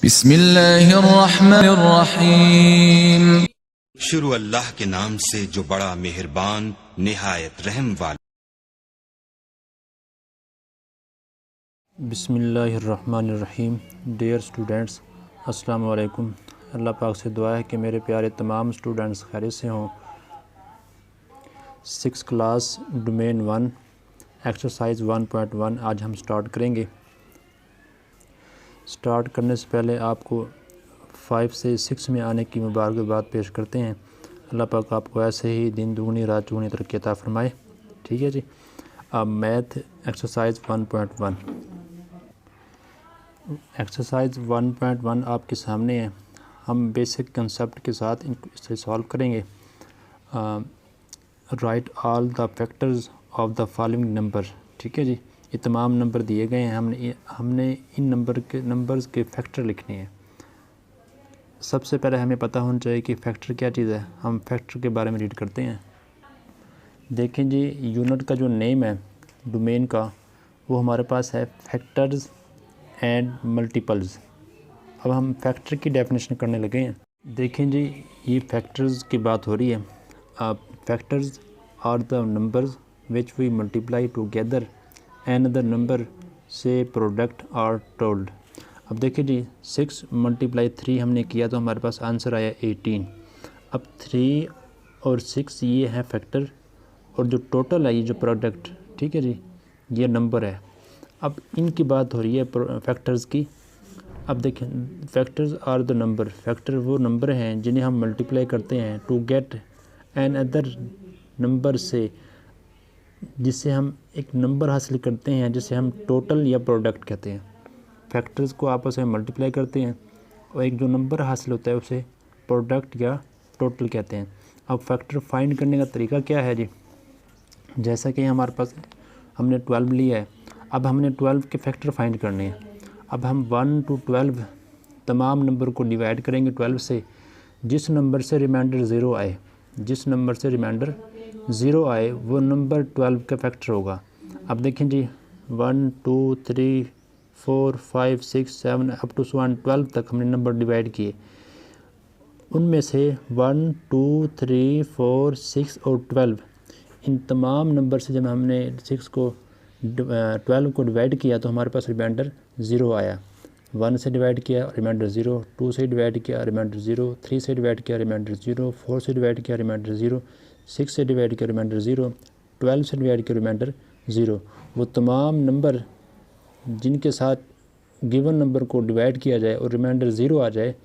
बिस्मिल्लाहिर्रहमानिर्रहीम। शुरू अल्लाह के नाम से जो बड़ा मेहरबान निहायत रहम वाला। बिस्मिल्लाहिर्रहमानिर्रहीम। डियर स्टूडेंट्स, अस्सलाम वालेकुम। अल्लाह पाक से दुआ है कि मेरे प्यारे तमाम स्टूडेंट्स खैरियत से हों। 6th क्लास डोमेन 1 एक्सरसाइज 1.1 आज हम स्टार्ट करेंगे। स्टार्ट करने से पहले आपको 5 से 6 में आने की मुबारकबाद पेश करते हैं। अल्लाह पाक आपको ऐसे ही दिन दुगनी रात चौगुनी तरक्की अता फरमाए। ठीक है जी। अब मैथ एक्सरसाइज 1.1 एक्सरसाइज 1.1 आपके सामने है। हम बेसिक कंसेप्ट के साथ इसे सॉल्व करेंगे। Right all the factors of the following number. ठीक है जी। ये तमाम नंबर दिए गए हैं। हमने इन नंबर्स के फैक्टर लिखने हैं। सबसे पहले हमें पता होना चाहिए कि फैक्टर क्या चीज़ है। हम फैक्टर के बारे में रीड करते हैं। देखें जी, यूनिट का जो नेम है डोमेन का, वो हमारे पास है फैक्टर्स एंड मल्टीपल्स। अब हम फैक्टर की डेफिनेशन करने लगे हैं। देखें जी, ये फैक्टर्स की बात हो रही है। Factors are the numbers which we multiply together another number से प्रोडक्ट आर टोल्ड। अब देखिए जी, 6 × 3 हमने किया तो हमारे पास आंसर आया 18। अब 3 और 6 ये है फैक्टर, और जो टोटल है ये जो प्रोडक्ट, ठीक है जी, ये नंबर है। अब इनकी बात हो रही है फैक्टर्स की। अब देखें, factors are the number. Factor वो नंबर हैं जिन्हें हम मल्टीप्लाई करते हैं to get another number से, जिससे हम एक नंबर हासिल करते हैं जिसे हम टोटल या प्रोडक्ट कहते हैं। फैक्टर्स को आपस में मल्टीप्लाई करते हैं और एक जो नंबर हासिल होता है उसे प्रोडक्ट या टोटल कहते हैं। अब फैक्टर फाइंड करने का तरीका क्या है जी? जैसा कि हमारे पास हमने 12 लिया है। अब हमने 12 के फैक्टर फाइंड करने हैं। अब हम 1 to 12 तमाम नंबर को डिवाइड करेंगे 12 से। जिस नंबर से रिमाइंडर ज़ीरो आए, जिस नंबर से रिमाइंडर ज़ीरो आए वो नंबर 12 का फैक्टर होगा। अब देखें जी, 1 2 3 4 5 6 7 अप टू 12 तक हमने नंबर डिवाइड किए। उनमें से 1 2 3 4 6 और 12, इन तमाम नंबर से जब हमने 6 को 12 को डिवाइड किया तो हमारे पास रिमाइंडर ज़ीरो आया। 1 से डिवाइड किया रिमाइंडर ज़ीरो, 2 से डिवाइड किया रिमाइंडर ज़ीरो, 3 से डिवाइड किया रिमाइंडर ज़ीरो, 4 से डिवाइड किया रिमाइंडर ज़ीरो, 6 से डिवाइड किया रिमाइंडर ज़ीरो, 12 से डिवाइड किया रिमाइंडर ज़ीरो। वो तमाम नंबर जिनके साथ गिवन नंबर को डिवाइड किया जाए और रिमाइंडर ज़ीरो आ जाए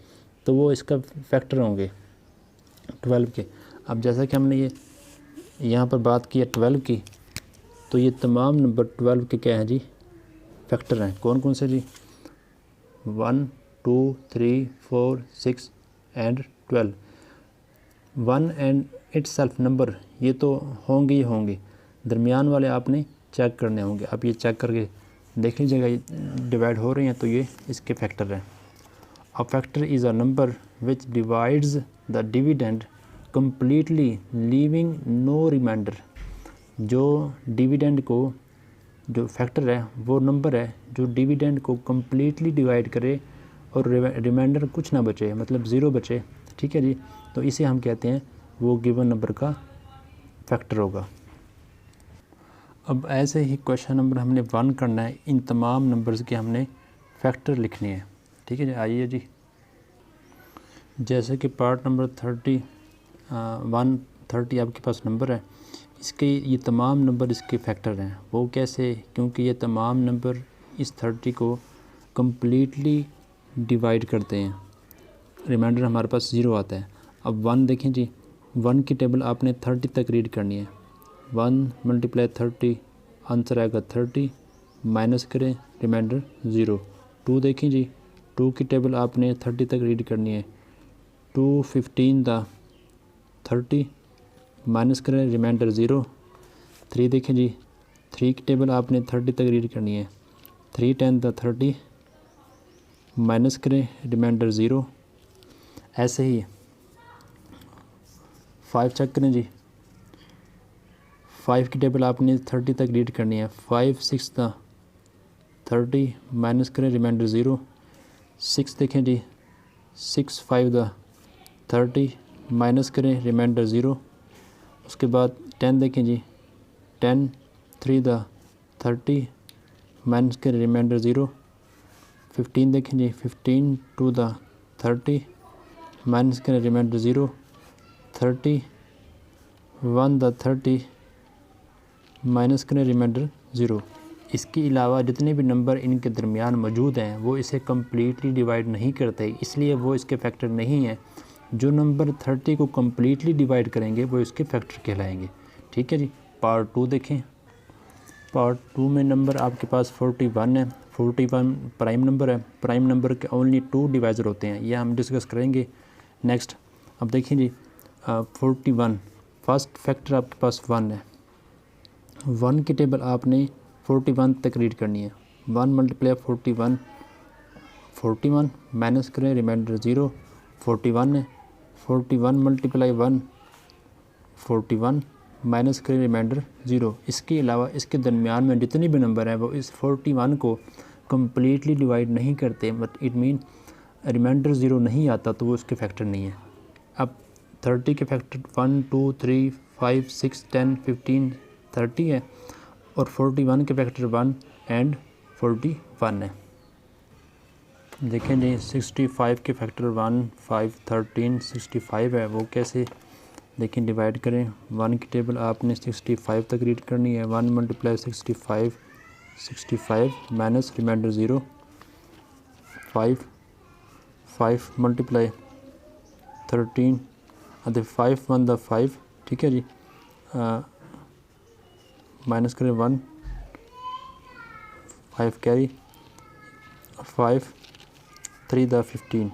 तो वो इसका फैक्टर होंगे 12 के। अब जैसा कि हमने ये यहाँ पर बात की है 12 की, तो ये तमाम नंबर 12 के क्या हैं जी? फैक्टर हैं। कौन कौन से जी? 1 2 3 4 6 एंड 12। 1 एंड इटसेल्फ नंबर ये तो होंगे ही होंगे, दरमियान वाले आपने चेक करने होंगे। आप ये चेक करके देख लीजिएगा, ये डिवाइड हो रहे हैं तो ये इसके फैक्टर हैं। A factor is a number which divides the dividend completely leaving no remainder. जो डिविडेंड को, जो फैक्टर है वो नंबर है जो डिविडेंड को कम्प्लीटली डिवाइड करे और रिमाइंडर कुछ ना बचे, मतलब ज़ीरो बचे। ठीक है जी, तो इसे हम कहते हैं वो गिवन नंबर का फैक्टर होगा। अब ऐसे ही क्वेश्चन नंबर हमने 1 करना है। इन तमाम नंबर्स के हमने फैक्टर लिखने हैं। ठीक है जी, आइए जी। जैसे कि पार्ट नंबर 130 आपके पास नंबर है, इसके ये तमाम नंबर इसके फैक्टर हैं। वो कैसे? क्योंकि ये तमाम नंबर इस 30 को कम्प्लीटली डिवाइड करते हैं, रिमाइंडर हमारे पास ज़ीरो आता है। अब 1 देखें जी, 1 की टेबल आपने 30 तक रीड करनी है। 1 × 30 आंसर आएगा 30, माइनस करें रिमाइंडर ज़ीरो। 2 देखें जी, 2 की टेबल आपने 30 तक रीड करनी है। 2 15 30, माइनस करें रिमाइंडर ज़ीरो। 3 देखें जी, 3 की टेबल आपने 30 तक रीड करनी है। 3 10 30, माइनस करें रिमाइंडर ज़ीरो। ऐसे ही 5 चेक करें जी, 5 की टेबल आपने 30 तक रीड करनी है। 5 6 30, माइनस करें रिमाइंडर ज़ीरो। 6 देखें जी, 6 5 द 30 माइनस करें रिमाइंडर 0। उसके बाद 10 देखें जी, 10 3 द 30 माइनस करें रिमाइंडर 0। 15 देखें जी, 15 2 द 30 माइनस करें रिमाइंडर 0। 30 1 द 30 माइनस करें रिमाइंडर 0। इसके अलावा जितने भी नंबर इनके दरमियान मौजूद हैं वो इसे कम्प्लीटली डिवाइड नहीं करते, इसलिए वो इसके फैक्टर नहीं हैं। जो नंबर 30 को कम्प्लीटली डिवाइड करेंगे वो इसके फैक्टर कहलाएंगे। ठीक है जी। पार्ट 2 देखें। पार्ट 2 में नंबर आपके पास 41 है। 41 प्राइम नंबर है। प्राइम नंबर के ओनली 2 डिवाइज़र होते हैं, यह हम डिस्कस करेंगे नेक्स्ट। अब देखें जी 41 फर्स्ट फैक्टर आपके पास 1 है। 1 की टेबल आपने 41 तक रीड करनी है। 1 मल्टीप्लाई 41 41 माइनस करें रिमाइंडर 0। 41 है। 41 मल्टीप्लाई 1 41 माइनस करें रिमाइंडर 0। इसके अलावा इसके दरमियान में जितने भी नंबर हैं वो इस 41 को कम्प्लीटली डिवाइड नहीं करते, बट इट मीन रिमाइंडर 0 नहीं आता तो वो इसके फैक्टर नहीं है। अब 30 के फैक्टर 1 2 3 5 6 10 15 30 है और 41 के फैक्टर 1 एंड 41 है। देखें जी 65 के फैक्टर 1 5 13 65 है, वो कैसे देखें डिवाइड करें। 1 की टेबल आपने 65 तक रीड करनी है। 1 मल्टीप्लाई 65 65 माइनस रिमाइंडर 0। 5 5 मल्टीप्लाई 13 अदे 5 1 द 5। ठीक है जी। माइनस करें 1 5 कैरी 5 3 द 15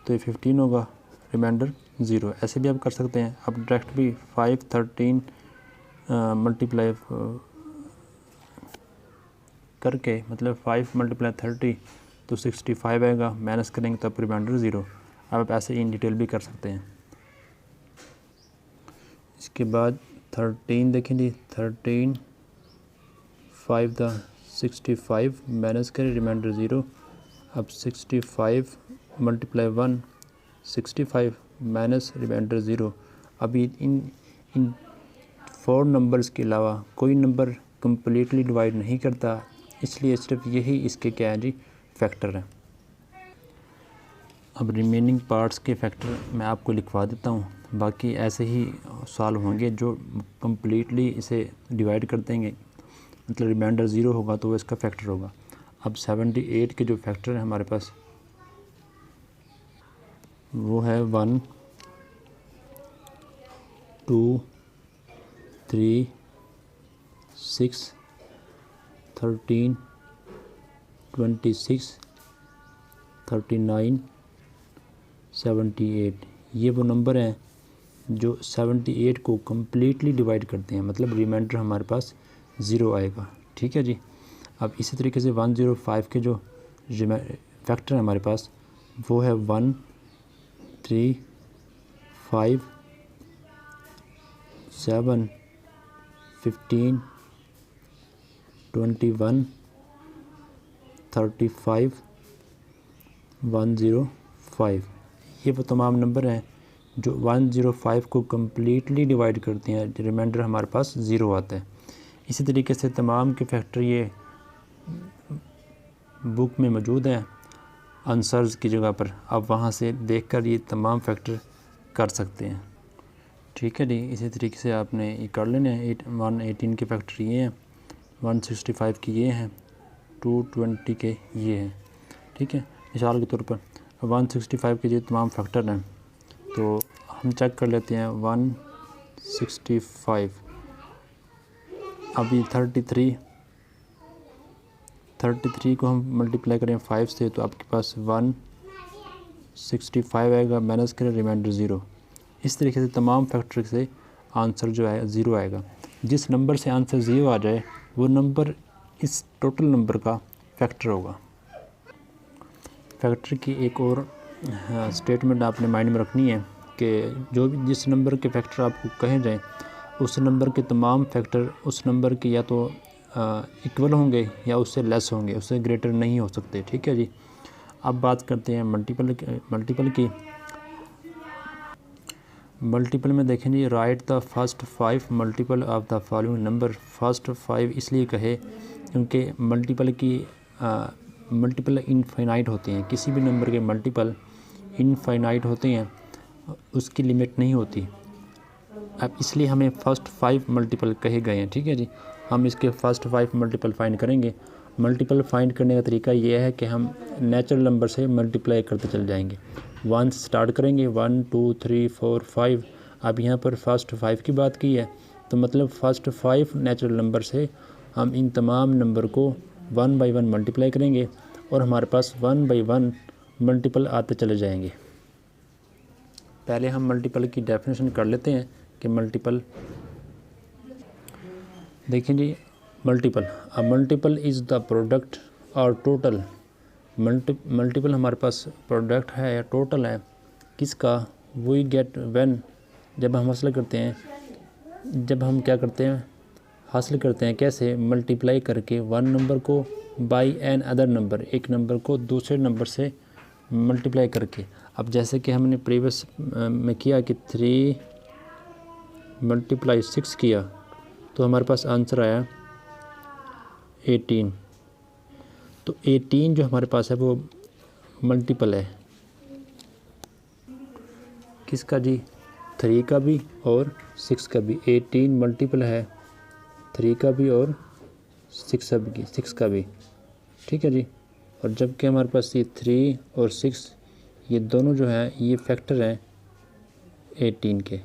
तो ये 15 होगा, रिमाइंडर 0। ऐसे भी आप कर सकते हैं। आप डायरेक्ट भी 5 13 मल्टीप्लाई करके मतलब 5 मल्टीप्लाई 30 तो 65 आएगा, माइनस करेंगे तब रिमाइंडर 0। आप ऐसे इन डिटेल भी कर सकते हैं। इसके बाद 13 देखें जी 13 5 द 65 माइनस करें रिमाइंडर 0। अब 65 मल्टीप्लाई 1 65 माइनस रिमाइंडर 0। अभी इन 4 नंबर्स के अलावा कोई नंबर कम्प्लीटली डिवाइड नहीं करता, इसलिए सिर्फ यही इसके क्या है जी फैक्टर हैं। अब रिमेनिंग पार्ट्स के फैक्टर मैं आपको लिखवा देता हूँ, बाकी ऐसे ही सवाल होंगे जो कम्प्लीटली इसे डिवाइड कर देंगे, मतलब रिमाइंडर 0 होगा तो वो इसका फैक्टर होगा। अब 78 के जो फैक्टर है हमारे पास वो है 1 2 3 6 13 26 39 78। ये वो नंबर हैं जो 78 को कम्प्लीटली डिवाइड करते हैं, मतलब रिमाइंडर हमारे पास 0 आएगा। ठीक है जी। अब इसी तरीके से 105 के जो फैक्टर हैं हमारे पास वो है 1 3 5 7 15 21 35 105। ये वो तमाम नंबर हैं जो 105 को कम्प्लीटली डिवाइड करते हैं, रिमाइंडर हमारे पास 0 आता है। इसी तरीके से तमाम के फैक्टर ये बुक में मौजूद हैं आंसर्स की जगह पर, आप वहाँ से देखकर ये तमाम फैक्टर कर सकते हैं। ठीक है जी। इसी तरीके से आपने ये कर लेने हैं। 118 के फैक्टर ये हैं, 165 के ये हैं, 220 के ये हैं। ठीक है। मिसाल के तौर पर 165 के जो तमाम फैक्टर हैं तो हम चेक कर लेते हैं। 165 अभी 33 को हम मल्टीप्लाई करें 5 से तो आपके पास 165 आएगा, माइनस करें रिमाइंडर 0। इस तरीके से तमाम फैक्टर से आंसर जो है 0 आएगा। जिस नंबर से आंसर 0 आ जाए वो नंबर इस टोटल नंबर का फैक्टर होगा। फैक्टर की एक और स्टेटमेंट आपने माइंड में रखनी है कि जो भी जिस नंबर के फैक्टर आपको कहे जाएं उस नंबर के तमाम फैक्टर उस नंबर के या तो इक्वल होंगे या उससे लेस होंगे, उससे ग्रेटर नहीं हो सकते। ठीक है जी। अब बात करते हैं मल्टीपल की। मल्टीपल में देखें जी, write the first 5 multiple of the following number. First 5 इसलिए कहे क्योंकि मल्टीपल इनफाइनाइट होते हैं, किसी भी नंबर के मल्टीपल इनफाइनाइट होते हैं, उसकी लिमिट नहीं होती। अब इसलिए हमें फ़र्स्ट 5 मल्टीपल कहे गए हैं, ठीक है जी। हम इसके फ़र्स्ट 5 मल्टीपल फाइंड करेंगे। मल्टीपल फाइंड करने का तरीका ये है कि हम नेचुरल नंबर से मल्टीप्लाई करते चले जाएंगे। 1 से स्टार्ट करेंगे, 1 2 3 4 5। अब यहाँ पर फ़र्स्ट 5 की बात की है, तो मतलब फ़र्स्ट 5 नेचुरल नंबर से हम इन तमाम नंबर को 1 बाई 1 मल्टीप्लाई करेंगे और हमारे पास 1 बाई 1 मल्टीपल आते चले जाएंगे। पहले हम मल्टीपल की डेफिनेशन कर लेते हैं कि मल्टीपल, देखिए जी, मल्टीपल इज़ द प्रोडक्ट और टोटल। मल्टीपल हमारे पास प्रोडक्ट है या टोटल है किसका, वी गेट व्हेन, जब हम हासिल करते हैं, जब हम क्या करते हैं, हासिल करते हैं कैसे, मल्टीप्लाई करके वन नंबर को बाई एन अदर नंबर, एक नंबर को दूसरे नंबर से मल्टीप्लाई करके। अब जैसे कि हमने प्रीवियस में किया कि 3 × 6 किया तो हमारे पास आंसर आया 18। तो 18 जो हमारे पास है वो मल्टीपल है किसका जी, 3 का भी और 6 का भी। 18 मल्टीपल है 3 का भी और 6 का भी, ठीक है जी। और जबकि हमारे पास ये 3 और 6 ये दोनों जो हैं ये फैक्टर हैं 18 के,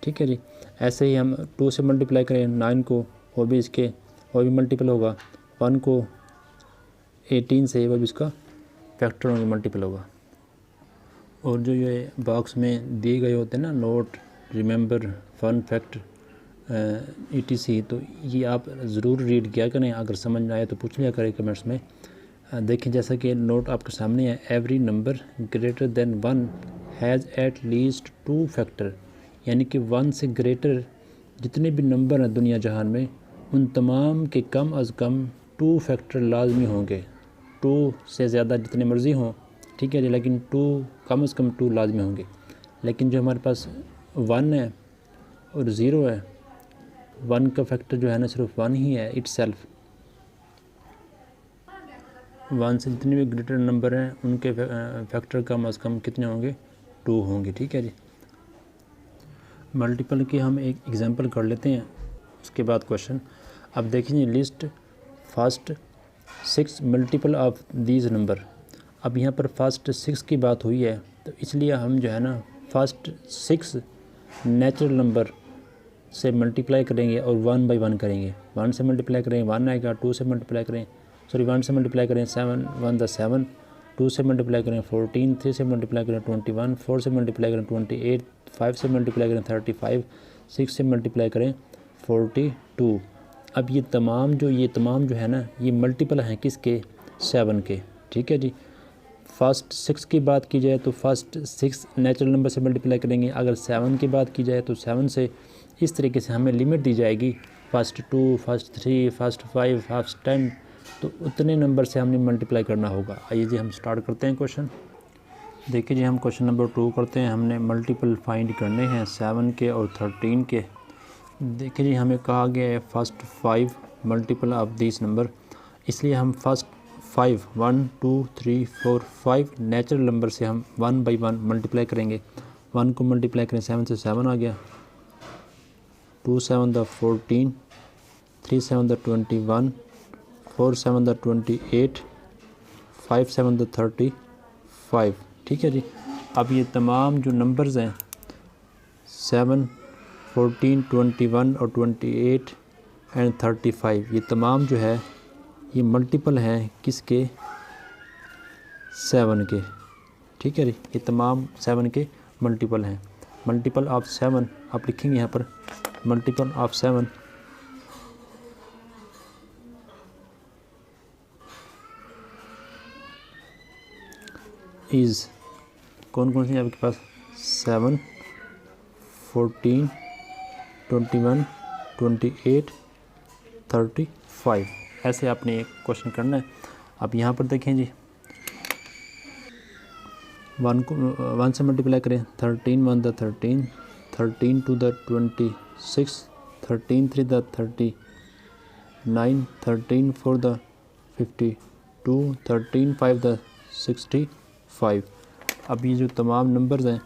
ठीक है जी। ऐसे ही हम 2 से मल्टीप्लाई करें 9 को, वो भी मल्टीपल होगा। 1 को 18 से, वो भी इसका फैक्टर होंगे, मल्टीपल होगा। और जो ये बॉक्स में दिए गए होते हैं ना, note, remember, fun fact, ETC, तो ये आप ज़रूर रीड किया करें। अगर समझ ना आए तो पूछ लिया करें कमेंट्स में। देखें जैसा कि नोट आपके सामने है, every number greater than 1 has at least 2 factor, यानी कि 1 से ग्रेटर जितने भी नंबर हैं दुनिया जहान में, उन तमाम के कम अज़ कम 2 फैक्टर लाजमी होंगे। 2 से ज़्यादा जितने मर्ज़ी हों, ठीक है जी, लेकिन 2 कम अज़ कम 2 लाजमी होंगे। लेकिन जो हमारे पास 1 है और 0 है, 1 का फैक्टर जो है ना सिर्फ 1 ही है इटसेल्फ। 1 से जितने भी ग्रेटर नंबर हैं उनके फैक्टर कम अज़ कम कितने होंगे, 2 होंगे, ठीक है जी। मल्टीपल की हम एक एग्जांपल कर लेते हैं, उसके बाद क्वेश्चन। अब देखिए list first 6 multiple of these number. अब यहाँ पर फर्स्ट 6 की बात हुई है, तो इसलिए हम जो है ना फर्स्ट 6 नेचुरल नंबर से मल्टीप्लाई करेंगे और 1 बाई 1 करेंगे। 1 से मल्टीप्लाई करें 1 आएगा, 2 से मल्टीप्लाई करें 1 से मल्टीप्लाई करें 7 1 द 7, 2 से मल्टीप्लाई करें 14, 3 से मल्टीप्लाई करें 21, 4 से मल्टीप्लाई करें 28, 5 से मल्टीप्लाई करें 35, 6 से मल्टीप्लाई करें 42। अब ये तमाम जो है ना ये मल्टीपल हैं किसके, 7 के, ठीक है जी। फर्स्ट 6 की बात की जाए तो फर्स्ट 6 नेचुरल नंबर से मल्टीप्लाई करेंगे। अगर 7 की बात की जाए तो 7 से, इस तरीके से हमें लिमिट दी जाएगी, फर्स्ट 2, फर्स्ट 3, फर्स्ट 5, फर्स्ट 10, तो उतने नंबर से हमने मल्टीप्लाई करना होगा। आइए जी हम स्टार्ट करते हैं क्वेश्चन। देखिए जी हम क्वेश्चन नंबर 2 करते हैं। हमने मल्टीपल फाइंड करने हैं 7 के और 13 के। देखिए जी हमें कहा गया है first 5 multiple of this number, इसलिए हम फर्स्ट 5 1 2 3 4 5 नेचुरल नंबर से हम 1 बाई 1 मल्टीप्लाई करेंगे। 1 को मल्टीप्लाई करें 7 से 7 आ गया, 2 7 द 14, 3 7 द 21, 4 7 द 28, 5 7 द 35, ठीक है जी। अब ये तमाम जो नंबर्स हैं 7, 14, 21 और 28 एंड 35, ये तमाम जो है ये मल्टीपल हैं किसके, 7 के, ठीक है जी। ये तमाम 7 के मल्टीपल हैं। मल्टीपल ऑफ 7 आप लिखेंगे यहाँ पर, मल्टीपल ऑफ 7 इज़, कौन कौन सी आपके पास, 7, 14, 21, 28, 35। ऐसे आपने एक क्वेश्चन करना है। अब यहाँ पर देखें जी 1 को 1 से मल्टीप्लाई करें, 13 1 the 13, 13 2 the 26, 13 3 the 39, 13 4 the 52, 13 5 the 65। अब ये जो तमाम नंबर्स हैं,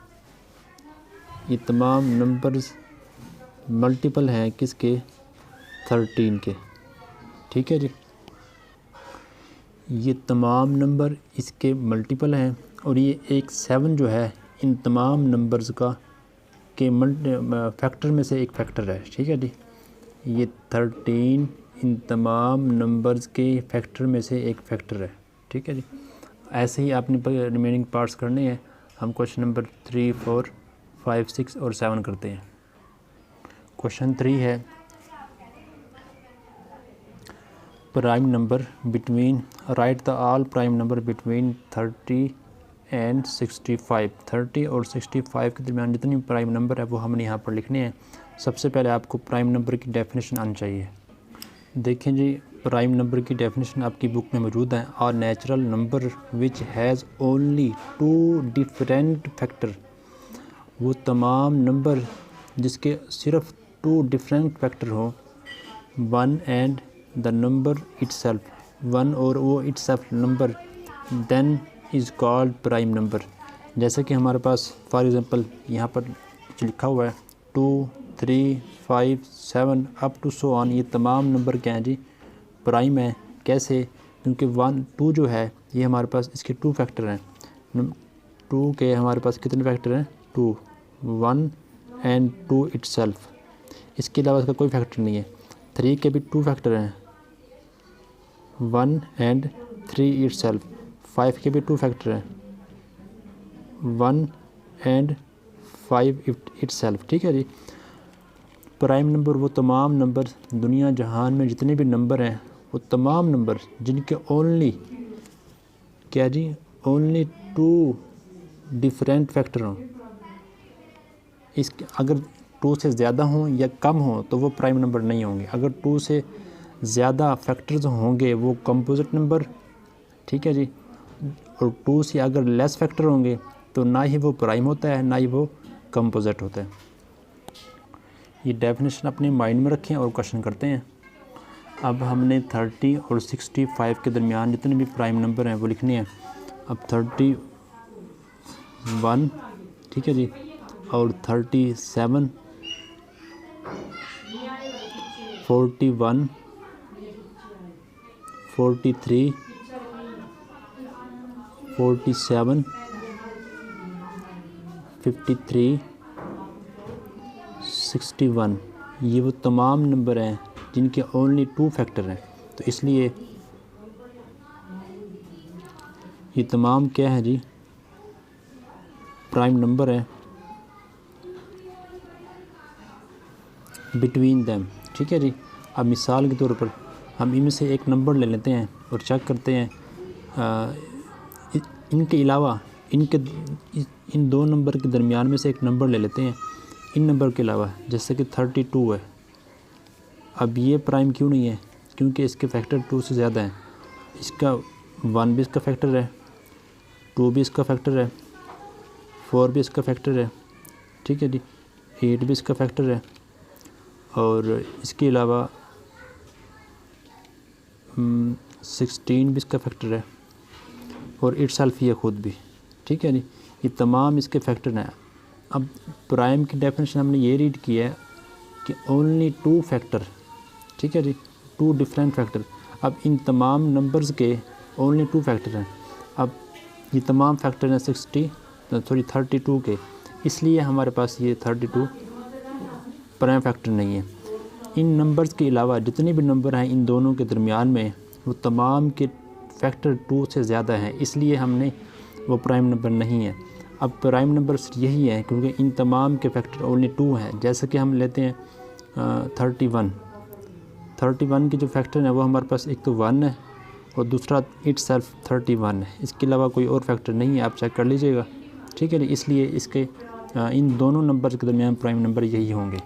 ये तमाम नंबर्स मल्टीपल हैं किसके, 13 के। ठीक है जी, ये तमाम नंबर इसके मल्टीपल हैं और ये एक 7 जो है इन तमाम नंबर्स का के फैक्टर में से एक फैक्टर है। ठीक है जी, ये 13 इन तमाम नंबर्स के फैक्टर में से एक फैक्टर है। ठीक है जी, ऐसे ही आपने रिमेनिंग पार्ट्स करने हैं। हम क्वेश्चन नंबर 3 4 5 6 और 7 करते हैं। क्वेश्चन 3 है prime number between, right the all prime number between 30 and 65। 30 और 65 के दरमियान जितनी प्राइम नंबर है वो हमने यहाँ पर लिखने हैं। सबसे पहले आपको प्राइम नंबर की डेफिनेशन आनी चाहिए। देखें जी, प्राइम नंबर की डेफिनेशन आपकी बुक में मौजूद है। और natural number which has only 2 different factor, वो तमाम नंबर जिसके सिर्फ 2 डिफरेंट फैक्टर हों, 1 एंड द नंबर इटसेल्फ, 1 और वो itself number, then is called prime number. जैसे कि हमारे पास फॉर एग्ज़ाम्पल यहाँ पर लिखा हुआ है 2 3 5 7 अप टू सो ऑन, ये तमाम नंबर क्या हैं जी, प्राइम है। कैसे? क्योंकि 1 2 जो है ये हमारे पास इसके 2 फैक्टर हैं। 2 के हमारे पास कितने फैक्टर हैं, 2, 1 एंड 2 इटसेल्फ। इसके अलावा इसका कोई फैक्टर नहीं है। 3 के भी 2 फैक्टर हैं, 1 एंड 3 इटसेल्फ। 5 के भी 2 फैक्टर हैं, 1 एंड 5 इटसेल्फ। ठीक है जी, प्राइम नंबर वो तमाम नंबर दुनिया जहान में जितने भी नंबर हैं, वो तमाम नंबर जिनके ओनली क्या जी, ओनली 2 डिफरेंट फैक्टर हों। इसके अगर 2 से ज़्यादा हों या कम हों तो वो प्राइम नंबर नहीं होंगे। अगर 2 से ज़्यादा फैक्टर्स होंगे वो कंपोजिट नंबर। ठीक है जी, और 2 से अगर लेस फैक्टर होंगे तो ना ही वो प्राइम होता है ना ही वो कंपोजिट होता है। ये डेफिनेशन अपने माइंड में रखें और क्वेश्चन करते हैं। अब हमने 30 और 65 के दरमियान जितने भी प्राइम नंबर हैं वो लिखने हैं। अब 31, ठीक है जी, और 37, 41, 43, 47, 53, 61, ये वो तमाम नंबर हैं जिनके ओनली 2 फैक्टर हैं। तो इसलिए ये तमाम क्या है जी, प्राइम नंबर है बिटवीन दैम। ठीक है जी, अब मिसाल के तौर पर हम इनमें से एक नंबर ले लेते हैं और चेक करते हैं इनके अलावा इन 2 नंबर के दरमियान में से एक नंबर ले लेते हैं इन नंबर के अलावा, जैसे कि 32 है। अब ये प्राइम क्यों नहीं है? क्योंकि इसके फैक्टर 2 से ज़्यादा हैं। इसका 1 भी इसका फैक्टर है, 2 भी इसका फैक्टर है, 4 भी इसका फैक्टर है। ठीक है जी, 8 भी इसका फैक्टर है और इसके अलावा 16 भी इसका फैक्टर है और इटसेल्फ ही है खुद भी। ठीक है जी, ये तमाम इसके फैक्टर हैं। अब प्राइम की डेफिनेशन हमने ये रीड की है कि ओनली 2 फैक्टर, ठीक है जी, 2 डिफरेंट फैक्टर। अब इन तमाम नंबर्स के ओनली 2 फैक्टर हैं। अब ये तमाम फैक्टर हैं 32 के, इसलिए हमारे पास ये 32 प्राइम फैक्टर नहीं है। इन नंबर्स के अलावा जितने भी नंबर हैं इन दोनों के दरमियान में, वो तमाम के फैक्टर 2 से ज़्यादा हैं, इसलिए हमने वो प्राइम नंबर नहीं है। अब प्राइम नंबर्स यही है क्योंकि इन तमाम के फैक्टर ओनली 2 हैं। जैसे कि हम लेते हैं 31 के जो फैक्टर हैं वो हमारे पास एक तो 1 है और दूसरा इटसेल्फ 31 है। इसके अलावा कोई और फैक्टर नहीं है, आप चेक कर लीजिएगा। ठीक है, इसलिए इसके इन दोनों नंबर के दरमियान प्राइम नंबर यही होंगे।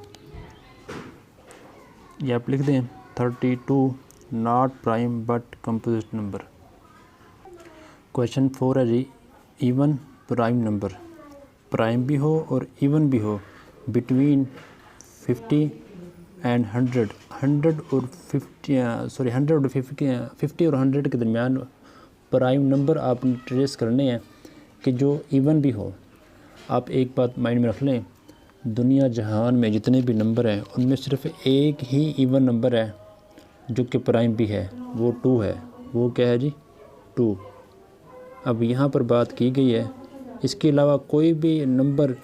ये आप लिख दें 32 not prime but composite number. Question 4 है जी, इवन प्राइम नंबर, प्राइम भी हो और इवन भी हो, बिटवीन 50 एंड 100, 100 और 50 और 100 के दरमियान प्राइम नंबर आपने ट्रेस करने हैं कि जो इवन भी हो। आप एक बात माइंड में रख लें, दुनिया जहान में जितने भी नंबर हैं उनमें सिर्फ एक ही इवन नंबर है जो कि प्राइम भी है, वो 2 है। वो क्या है जी? 2। अब यहाँ पर बात की गई है, इसके अलावा कोई भी नंबर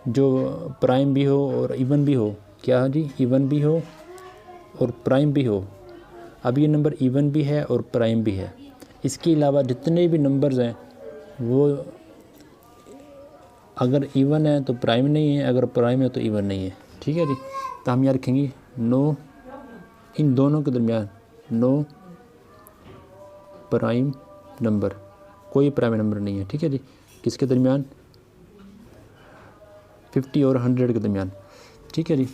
जो प्राइम भी हो और इवन भी हो, क्या है जी? इवन भी हो और प्राइम भी हो। अब ये नंबर इवन भी है और प्राइम भी है। इसके अलावा जितने भी नंबर्स हैं वो अगर इवन है तो प्राइम नहीं है, अगर प्राइम है तो इवन नहीं है। ठीक है जी। तो हम यहाँ रखेंगे नो, इन दोनों के दरमियान नो प्राइम नंबर, कोई प्राइम नंबर नहीं है। ठीक है जी। किसके दरमियान? 50 और 100 के दरमियान। ठीक है जी।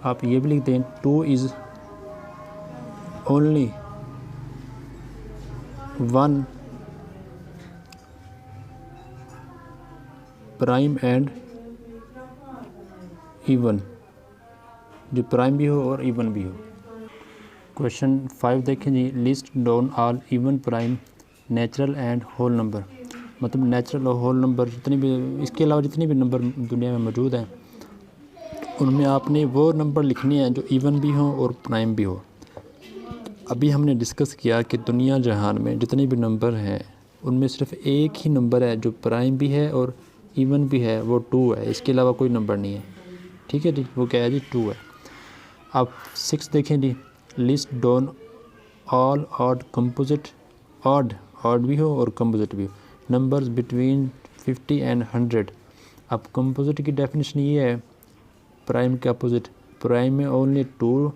आप ये भी लिख दें 2 is only 1 prime and even, जो प्राइम भी हो और इवन भी हो। क्वेश्चन 5 देखें जी, list down all even prime natural and whole number. मतलब नेचुरल और होल नंबर जितने भी, इसके अलावा जितने भी नंबर दुनिया में मौजूद हैं उनमें आपने वो नंबर लिखने हैं जो इवन भी हो और प्राइम भी हो। अभी हमने डिस्कस किया कि दुनिया जहान में जितने भी नंबर हैं उनमें सिर्फ एक ही नंबर है जो प्राइम भी है और इवन भी है, वो 2 है। इसके अलावा कोई नंबर नहीं है। ठीक है जी। वो क्या है जी? 2 है। अब 6 देखें जी, list down all odd composite, odd भी हो और कंपोजिट भी हो, नंबर्स बिटवीन 50 एंड 100। अब कंपोजिट की डेफिनेशन ये है, प्राइम के अपोजिट, प्राइम में ओनली 2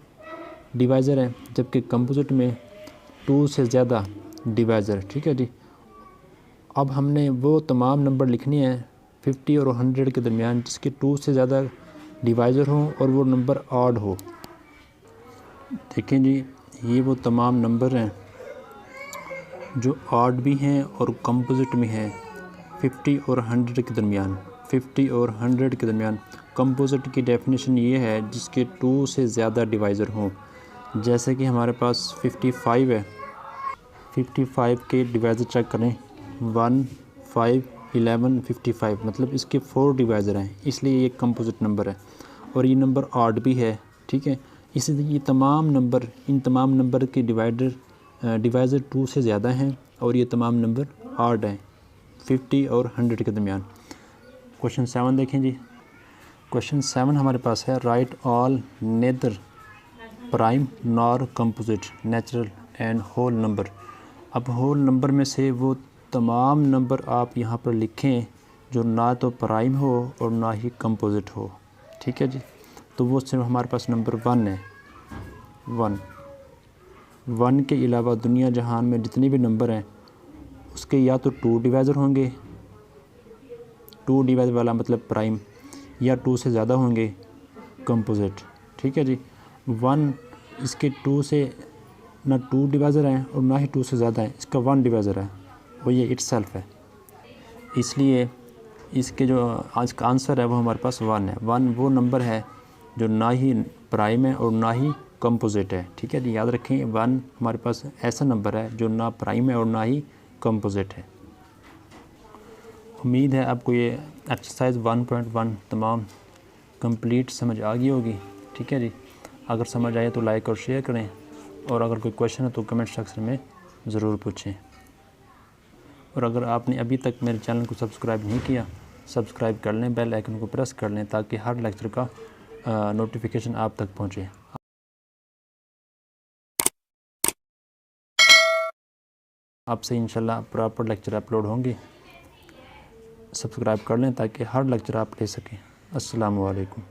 डिवाइज़र हैं जबकि कंपोजिट में 2 से ज़्यादा डिवाइज़र। ठीक है जी। अब हमने वो तमाम नंबर लिखने हैं 50 और 100 के दरमियान जिसके 2 से ज़्यादा डिवाइज़र हों और वो नंबर ऑड हो। देखें जी, ये वो तमाम नंबर हैं जो ऑड भी हैं और कंपोजिट में हैं 50 और 100 के दरमियान। 50 और 100 के दरमियान कंपोजिट की डेफिनेशन ये है जिसके 2 से ज़्यादा डिवाइज़र हों। जैसे कि हमारे पास 55 है, 55 के डिवाइज़र चेक करें, 1, 5, 11, 55, मतलब इसके 4 डिवाइज़र हैं, इसलिए ये कंपोजिट नंबर है और ये नंबर ऑड भी है। ठीक है। इसलिए ये तमाम नंबर, इन तमाम नंबर के डिवाइज़र 2 से ज़्यादा हैं और ये तमाम नंबर ऑड हैं 50 और 100 के दरमियान। क्वेश्चन 7 देखें जी। क्वेश्चन 7 हमारे पास है, right all neither prime nor composite natural and whole number. अब होल नंबर में से वो तमाम नंबर आप यहाँ पर लिखें जो ना तो प्राइम हो और ना ही कंपोजिट हो। ठीक है जी। तो वो सिर्फ हमारे पास नंबर 1 है। 1 के अलावा दुनिया जहान में जितने भी नंबर हैं उसके या तो 2 डिवाइज़र होंगे, 2 डिवाइज़र वाला मतलब प्राइम, या 2 से ज़्यादा होंगे कंपोजिट। ठीक है जी। 1 इसके 2 से ना 2 डिवाइज़र हैं और ना ही 2 से ज़्यादा है, इसका 1 डिवाइज़र है, वो ये इटसेल्फ है। इसलिए इसके जो आज का आंसर है वो हमारे पास 1 है। 1 वो नंबर है जो ना ही प्राइम है और ना ही कंपोजिट है। ठीक है जी। याद रखें 1 हमारे पास ऐसा नंबर है जो ना प्राइम है और ना ही कंपोजिट है। उम्मीद है आपको ये एक्सरसाइज 1.1 तमाम कंप्लीट समझ आ गई होगी। ठीक है जी। अगर समझ आए तो लाइक और शेयर करें और अगर कोई क्वेश्चन है तो कमेंट सेक्शन में ज़रूर पूछें। और अगर आपने अभी तक मेरे चैनल को सब्सक्राइब नहीं किया, सब्सक्राइब कर लें, बेल आइकन को प्रेस कर लें ताकि हर लेक्चर का नोटिफिकेशन आप तक पहुँचे। आपसे इंशाल्लाह प्रॉपर लेक्चर अपलोड होंगे। सब्सक्राइब कर लें ताकि हर लेक्चर आप ले सकें। अस्सलामु अलैकुम।